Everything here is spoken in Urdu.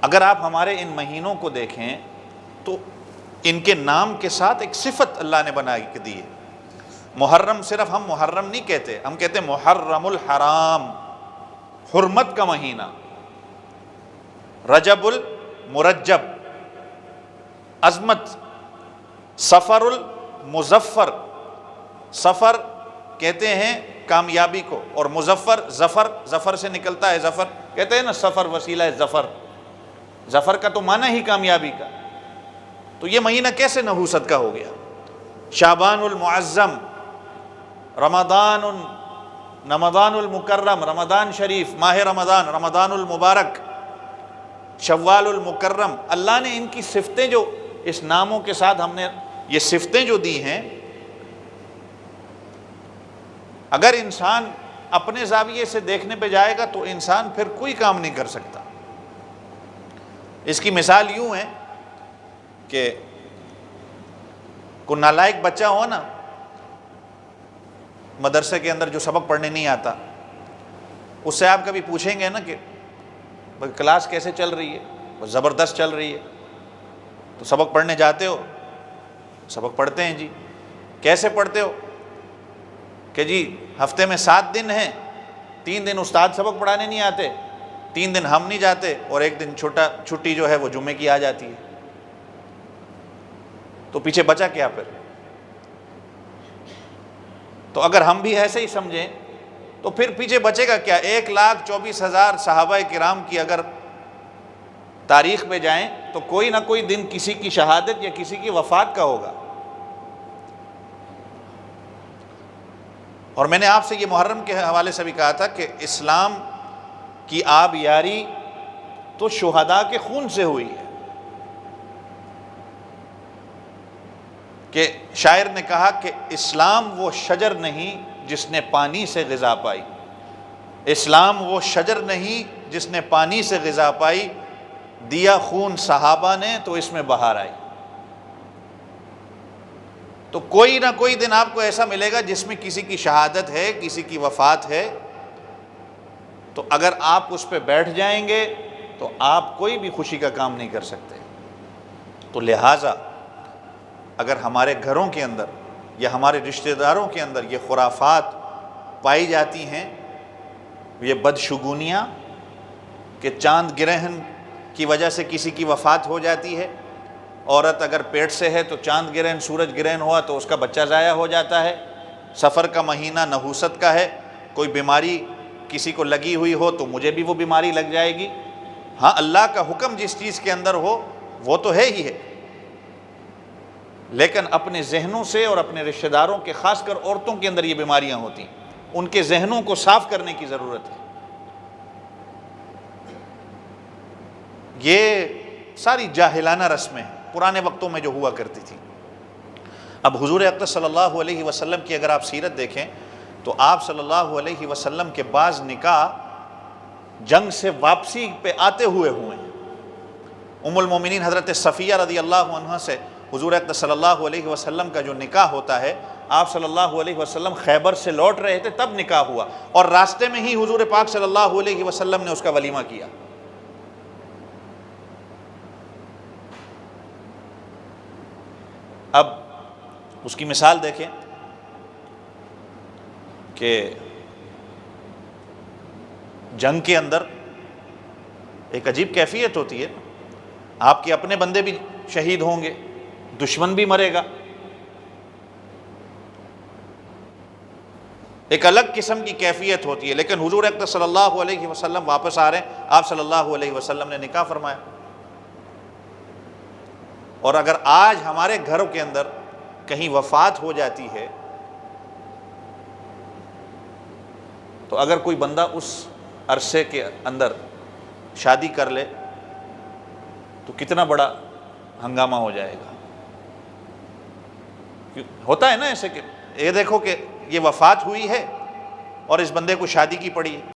اگر آپ ہمارے ان مہینوں کو دیکھیں تو ان کے نام کے ساتھ ایک صفت اللہ نے بنا کے دی ہے۔ محرم صرف ہم محرم نہیں کہتے، ہم کہتے ہیں محرم الحرام، حرمت کا مہینہ۔ رجب المرجب، عظمت۔ صفر المظفر، صفر کہتے ہیں کامیابی کو، اور مظفر ظفر، ظفر سے نکلتا ہے ظفر، کہتے ہیں نا سفر وسیلہ ہے ظفر، ظفر کا تو معنی ہی کامیابی کا۔ تو یہ مہینہ کیسے نحوست کا ہو گیا؟ شعبان المعظم، رمضان المکرم، رمضان شریف، ماہ رمضان، رمضان المبارک، شوال المکرم۔ اللہ نے ان کی صفتیں جو اس ناموں کے ساتھ ہم نے یہ صفتیں جو دی ہیں، اگر انسان اپنے زاویے سے دیکھنے پہ جائے گا تو انسان پھر کوئی کام نہیں کر سکتا۔ اس کی مثال یوں ہے کہ کوئی نالائق بچہ ہو نا، مدرسے کے اندر جو سبق پڑھنے نہیں آتا، اس سے آپ کبھی پوچھیں گے نا کہ کلاس کیسے چل رہی ہے؟ وہ زبردست چل رہی ہے۔ تو سبق پڑھنے جاتے ہو؟ سبق پڑھتے ہیں جی۔ کیسے پڑھتے ہو؟ کہ جی ہفتے میں 7 دن ہیں، 3 دن استاد سبق پڑھانے نہیں آتے، 3 دن ہم نہیں جاتے، اور 1 دن چھٹی جو ہے وہ جمعے کی آ جاتی ہے۔ تو پیچھے بچا کیا پھر؟ تو اگر ہم بھی ایسے ہی سمجھیں تو پھر پیچھے بچے گا کیا؟ 1,24,000 صحابہ کرام کی اگر تاریخ پہ جائیں تو کوئی نہ کوئی دن کسی کی شہادت یا کسی کی وفات کا ہوگا۔ اور میں نے آپ سے یہ محرم کے حوالے سے بھی کہا تھا کہ اسلام کی آب یاری تو شہداء کے خون سے ہوئی ہے، کہ شاعر نے کہا کہ اسلام وہ شجر نہیں جس نے پانی سے غذا پائی، اسلام وہ شجر نہیں جس نے پانی سے غذا پائی، دیا خون صحابہ نے تو اس میں بہار آئی۔ تو کوئی نہ کوئی دن آپ کو ایسا ملے گا جس میں کسی کی شہادت ہے، کسی کی وفات ہے، تو اگر آپ اس پہ بیٹھ جائیں گے تو آپ کوئی بھی خوشی کا کام نہیں کر سکتے۔ تو لہٰذا اگر ہمارے گھروں کے اندر یا ہمارے رشتہ داروں کے اندر یہ خرافات پائی جاتی ہیں، یہ بدشگونیاں کہ چاند گرہن کی وجہ سے کسی کی وفات ہو جاتی ہے، عورت اگر پیٹ سے ہے تو چاند گرہن، سورج گرہن ہوا تو اس کا بچہ ضائع ہو جاتا ہے، سفر کا مہینہ نحوست کا ہے، کوئی بیماری کسی کو لگی ہوئی ہو تو مجھے بھی وہ بیماری لگ جائے گی۔ ہاں، اللہ کا حکم جس چیز کے اندر ہو وہ تو ہے ہی ہے، لیکن اپنے ذہنوں سے اور اپنے رشتہ داروں کے، خاص کر عورتوں کے اندر یہ بیماریاں ہوتی ہیں، ان کے ذہنوں کو صاف کرنے کی ضرورت ہے۔ یہ ساری جاہلانہ رسمیں ہیں، پرانے وقتوں میں جو ہوا کرتی تھی۔ اب حضور اقدس صلی اللہ علیہ وسلم کی اگر آپ سیرت دیکھیں تو آپ صلی اللہ علیہ وسلم کے بعض نکاح جنگ سے واپسی پہ آتے ہوئے ہیں۔ ام المومنین حضرت صفیہ رضی اللہ عنہ سے حضور اقدس صلی اللہ علیہ وسلم کا جو نکاح ہوتا ہے، آپ صلی اللہ علیہ وسلم خیبر سے لوٹ رہے تھے تب نکاح ہوا، اور راستے میں ہی حضور پاک صلی اللہ علیہ وسلم نے اس کا ولیمہ کیا۔ اب اس کی مثال دیکھیں کہ جنگ کے اندر ایک عجیب کیفیت ہوتی ہے، آپ کے اپنے بندے بھی شہید ہوں گے، دشمن بھی مرے گا، ایک الگ قسم کی کیفیت ہوتی ہے۔ لیکن حضور اقدس صلی اللہ علیہ وسلم واپس آ رہے ہیں، آپ صلی اللہ علیہ وسلم نے نکاح فرمایا۔ اور اگر آج ہمارے گھروں کے اندر کہیں وفات ہو جاتی ہے تو اگر کوئی بندہ اس عرصے کے اندر شادی کر لے تو کتنا بڑا ہنگامہ ہو جائے گا۔ ہوتا ہے نا ایسے کہ یہ دیکھو کہ یہ وفات ہوئی ہے اور اس بندے کو شادی کی پڑی ہے۔